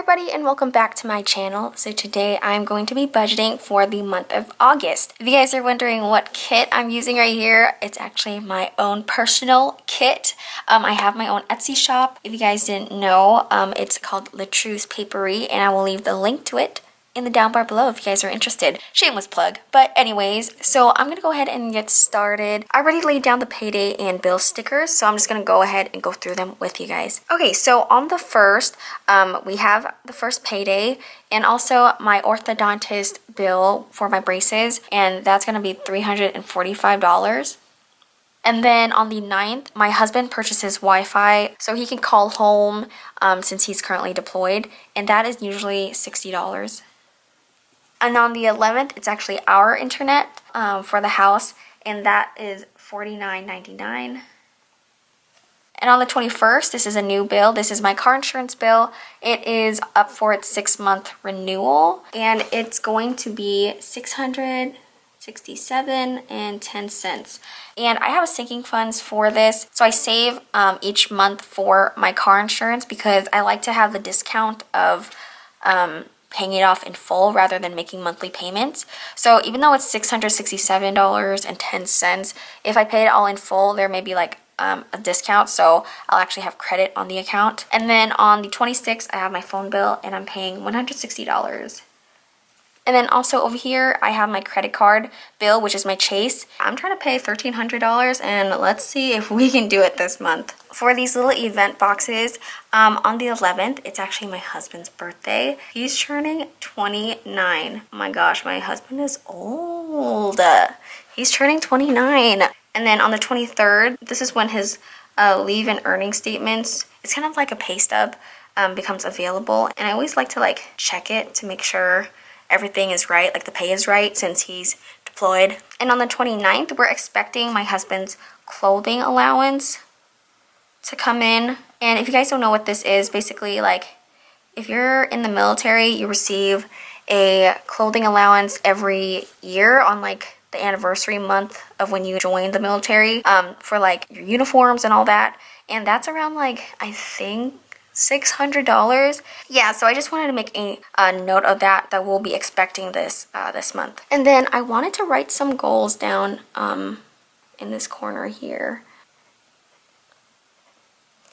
everybody and welcome back to my channel. So today I'm going to be budgeting for the month of August. If you guys are wondering what kit I'm using right here, it's actually my own personal kit. I have my own Etsy shop. If you guys didn't know, it's called DELUXE Papery, and I will leave the link to it in the down bar below if you guys are interested. Shameless plug. But anyways, so I'm gonna go ahead and get started. I already laid down the payday and bill stickers, so I'm just gonna go ahead and go through them with you guys. Okay, so on the first, we have the first payday and also my orthodontist bill for my braces, and that's gonna be $345. And then on the 9th, my husband purchases Wi-Fi so he can call home since he's currently deployed, and that is usually $60. And on the 11th, it's actually our internet for the house, and that is $49.99. And on the 21st, this is a new bill. This is my car insurance bill. It is up for its 6-month renewal, and it's going to be $667.10. And I have a sinking funds for this, so I save each month for my car insurance because I like to have the discount of paying it off in full rather than making monthly payments. So even though it's $667.10, if I pay it all in full, there may be like a discount, so I'll actually have credit on the account. And then on the 26th, I have my phone bill and I'm paying $160. And then also over here, I have my credit card bill, which is my Chase. I'm trying to pay $1,300, and let's see if we can do it this month. For these little event boxes, on the 11th, it's actually my husband's birthday. He's turning 29. Oh my gosh, my husband is old. He's turning 29. And then on the 23rd, this is when his leave and earning statements, it's kind of like a pay stub, becomes available. And I always like to check it to make sure everything is right, like the pay is right since he's deployed. And on the 29th, we're expecting my husband's clothing allowance to come in. And if you guys don't know what this is, basically if you're in the military, you receive a clothing allowance every year on the anniversary month of when you join the military, for your uniforms and all that. And that's around I think $600. Yeah, so I just wanted to make a note of that we'll be expecting this this month. And then I wanted to write some goals down in this corner here.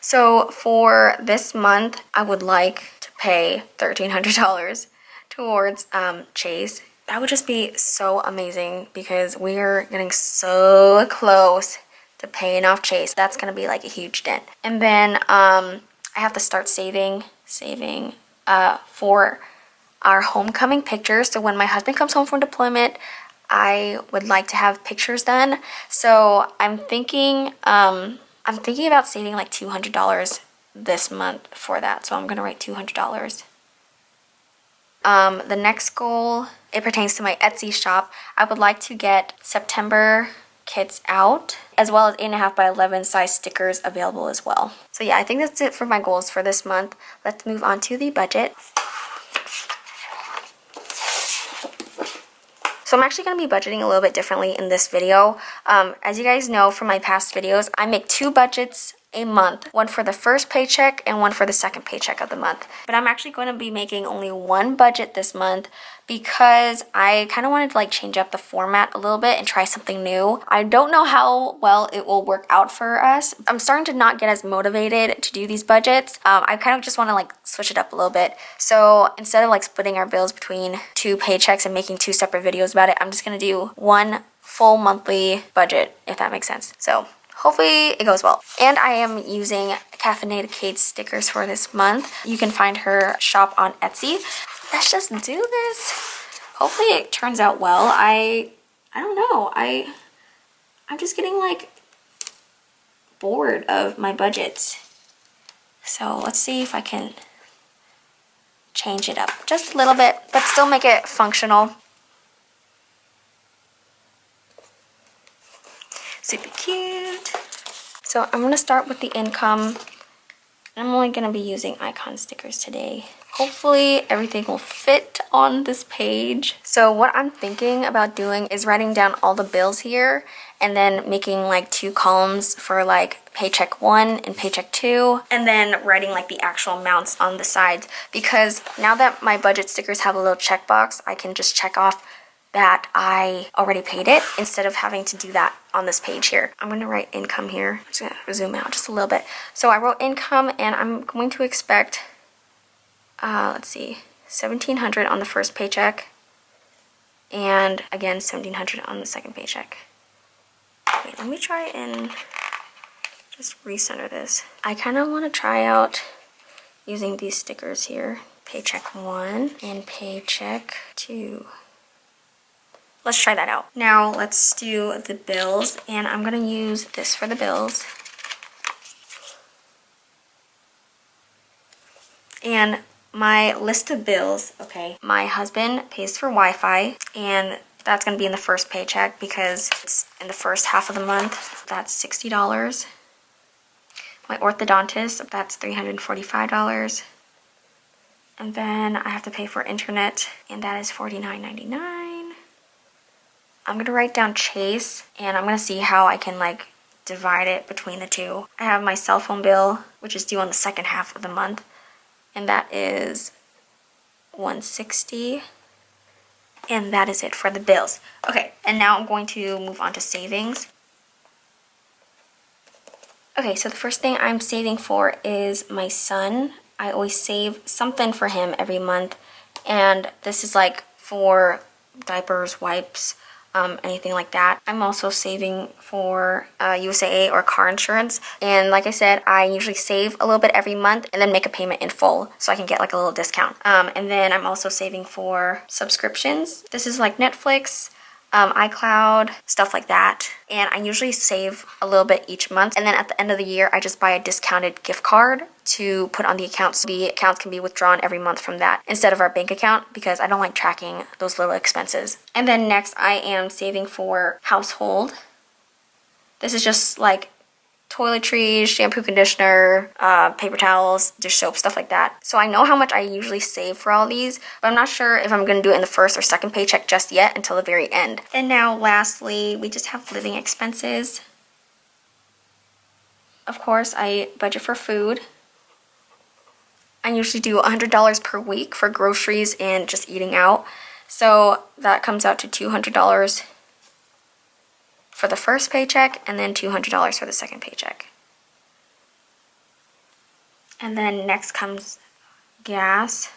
So for this month, I would like to pay $1,300 towards Chase. That would just be so amazing because we are getting so close to paying off Chase. That's gonna be a huge dent. And then I have to start saving for our homecoming pictures. So when my husband comes home from deployment, I would like to have pictures done. So I'm thinking about saving $200 this month for that. So I'm gonna write $200. The next goal, it pertains to my Etsy shop. I would like to get September kits out, as well as 8.5 by 11 size stickers available as well. So yeah, I think that's it for my goals for this month. Let's move on to the budget. So I'm actually going to be budgeting a little bit differently in this video. As you guys know from my past videos, I make 2 budgets a month, one for the first paycheck and one for the second paycheck of the month. But I'm actually going to be making only 1 budget this month because I kind of wanted to change up the format a little bit and try something new. I don't know how well it will work out for us. I'm starting to not get as motivated to do these budgets. I kind of just want to switch it up a little bit. So instead of splitting our bills between 2 paychecks and making 2 separate videos about it, I'm just going to do 1 full monthly budget, if that makes sense. So hopefully it goes well. And I am using Caffeinated Kate stickers for this month. You can find her shop on Etsy. Let's just do this. Hopefully it turns out well. I don't know. I'm just getting bored of my budgets. So let's see if I can change it up just a little bit, but still make it functional. Super cute. So I'm going to start with the income. I'm only going to be using icon stickers today. hopefully everything will fit on this page. So what I'm thinking about doing is writing down all the bills here and then making like 2 columns for like paycheck 1 and paycheck 2, and then writing like the actual amounts on the sides, because now that my budget stickers have a little checkbox, I can just check off that I already paid it instead of having to do that on this page here. I'm gonna write income here. I'm just gonna zoom out just a little bit. So I wrote income, and I'm going to expect, let's see, $1,700 on the first paycheck, and again $1,700 on the second paycheck. Wait, let me try and just recenter this. I kind of want to try out using these stickers here. Paycheck 1 and paycheck 2. Let's try that out. Now let's do the bills, and I'm gonna use this for the bills. And my list of bills, okay, my husband pays for Wi-Fi, and that's gonna be in the first paycheck because it's in the first half of the month. That's $60. My orthodontist, that's $345. And then I have to pay for internet, and that is $49.99. I'm gonna write down Chase, and I'm gonna see how I can like divide it between the two. I have my cell phone bill, which is due on the second half of the month, and that is $160. And that is it for the bills. Okay, and now I'm going to move on to savings. Okay, so the first thing I'm saving for is my son. I always save something for him every month, and this is like for diapers, wipes, anything like that. I'm also saving for USAA or car insurance, and like I said, I usually save a little bit every month and then make a payment in full so I can get like a little discount. And then I'm also saving for subscriptions. This is like Netflix, iCloud, stuff like that. And I usually save a little bit each month, and then at the end of the year I just buy a discounted gift card to put on the account, so the accounts can be withdrawn every month from that instead of our bank account, because I don't like tracking those little expenses. And then next I am saving for household. This is just like toiletries, shampoo, conditioner, paper towels, dish soap, stuff like that. So I know how much I usually save for all these, but I'm not sure if I'm going to do it in the first or second paycheck just yet until the very end. And now lastly, we just have living expenses. Of course, I budget for food. I usually do $100 per week for groceries and just eating out. So that comes out to $200 for the first paycheck, and then $200 for the second paycheck. And then next comes gas.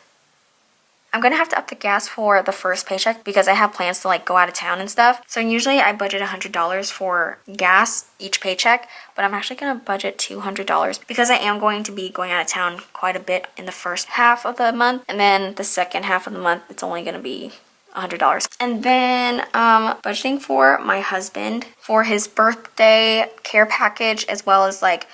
I'm gonna have to up the gas for the first paycheck because I have plans to like go out of town and stuff. So usually I budget $100 for gas each paycheck, but I'm actually gonna budget $200 because I am going to be going out of town quite a bit in the first half of the month, and then the second half of the month it's only gonna be $100. And then budgeting for my husband for his birthday care package, as well as like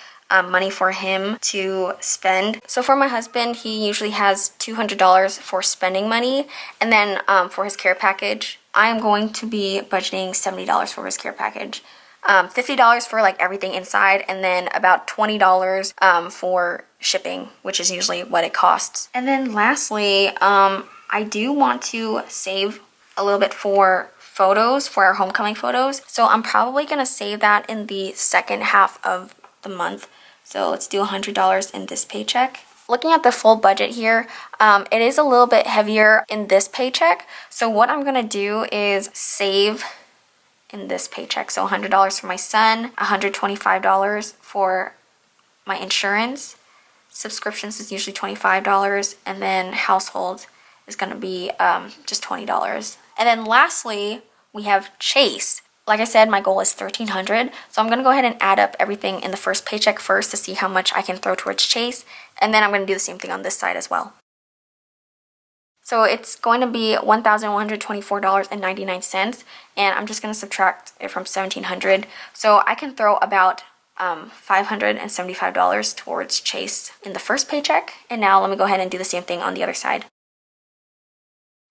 money for him to spend. So for my husband, he usually has $200 for spending money, and then for his care package, I am going to be budgeting $70 for his care package. $50 for like everything inside, and then about $20 for shipping, which is usually what it costs. And then lastly, I do want to save a little bit for photos, for our homecoming photos. So I'm probably gonna save that in the second half of the month. So let's do $100 in this paycheck. Looking at the full budget here, it is a little bit heavier in this paycheck. So what I'm gonna do is save in this paycheck. So $100 for my son, $125 for my insurance. Subscriptions is usually $25, and then household is gonna be just $20. And then lastly, we have Chase. Like I said, my goal is $1,300, so I'm gonna go ahead and add up everything in the first paycheck first to see how much I can throw towards Chase, and then I'm gonna do the same thing on this side as well. So it's going to be $1,124.99, and I'm just gonna subtract it from $1,700, so I can throw about $575 towards Chase in the first paycheck. And now let me go ahead and do the same thing on the other side.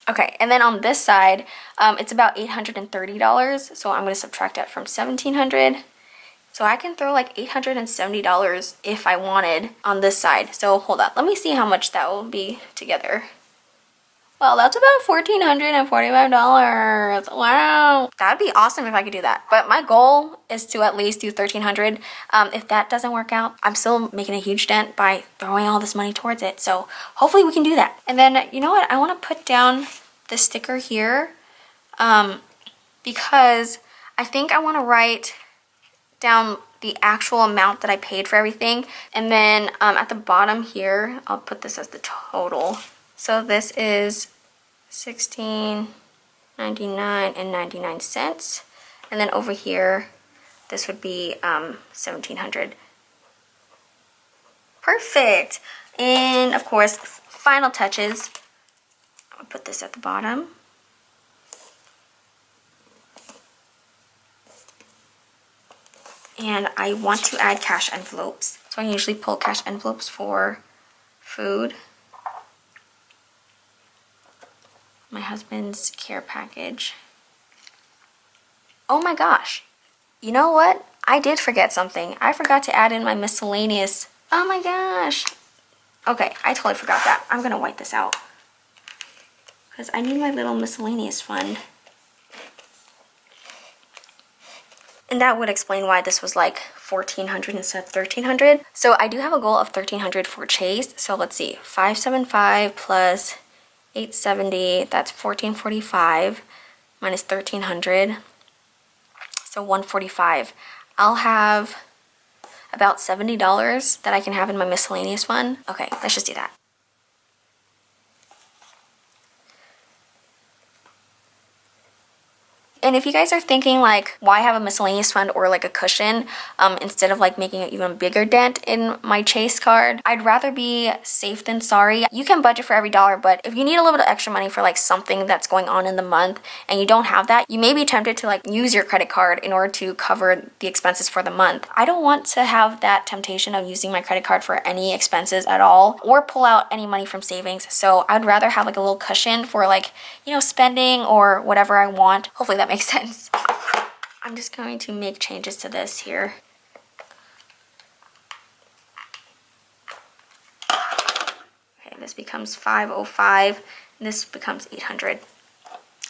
Okay, and then on this side, it's about $830, so I'm going to subtract that from $1,700, So I can throw like $870 if I wanted on this side. So hold on, let me see how much that will be together. Well, that's about $1,445. Wow. That'd be awesome if I could do that. But my goal is to at least do $1,300. If that doesn't work out, I'm still making a huge dent by throwing all this money towards it. So hopefully we can do that. And then, you know what? I want to put down the sticker here because I think I want to write down the actual amount that I paid for everything. And then at the bottom here, I'll put this as the total. So this is $16.99.99, and then over here, this would be $1,700. Perfect. And of course, final touches. I'll put this at the bottom. And I want to add cash envelopes. So I usually pull cash envelopes for food. My husband's care package. Oh my gosh. You know what? I did forget something. I forgot to add in my miscellaneous. Oh my gosh. Okay, I totally forgot that. I'm gonna wipe this out because I need my little miscellaneous fund. And that would explain why this was like $1,400 instead of $1,300. So I do have a goal of $1,300 for Chase. So let's see, 575 plus 870, that's 1445 minus 1300, so 145. I'll have about $70 that I can have in my miscellaneous fund. Okay, let's just do that. And if you guys are thinking like, why have a miscellaneous fund or like a cushion instead of like making an even bigger dent in my Chase card, I'd rather be safe than sorry. You can budget for every dollar, but if you need a little bit of extra money for like something that's going on in the month and you don't have that, you may be tempted to like use your credit card in order to cover the expenses for the month. I don't want to have that temptation of using my credit card for any expenses at all or pull out any money from savings. So I'd rather have like a little cushion for like, you know, spending or whatever I want. Hopefully that makes sense. I'm just going to make changes to this here. Okay, this becomes 505 and this becomes 800.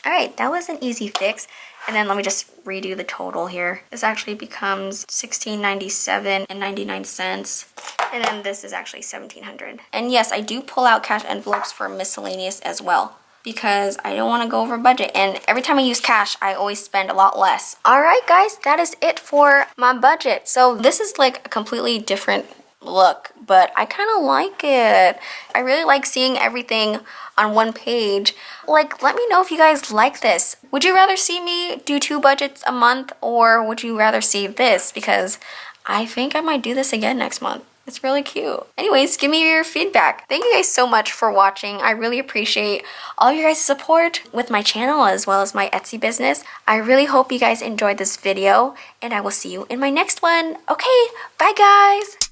All right, that was an easy fix. And then let me just redo the total here. This actually becomes $16.97.99. And then this is actually $1,700. And yes, I do pull out cash envelopes for miscellaneous as well, because I don't want to go over budget, and every time I use cash I always spend a lot less. Alright guys, that is it for my budget. So this is like a completely different look, but I kind of like it. I really like seeing everything on one page. Like, let me know if you guys like this. Would you rather see me do 2 budgets a month, or would you rather see this? Because I think I might do this again next month. It's really cute. Anyways, give me your feedback. Thank you guys so much for watching. I really appreciate all your guys' support with my channel as well as my Etsy business. I really hope you guys enjoyed this video, and I will see you in my next one. Okay, bye guys!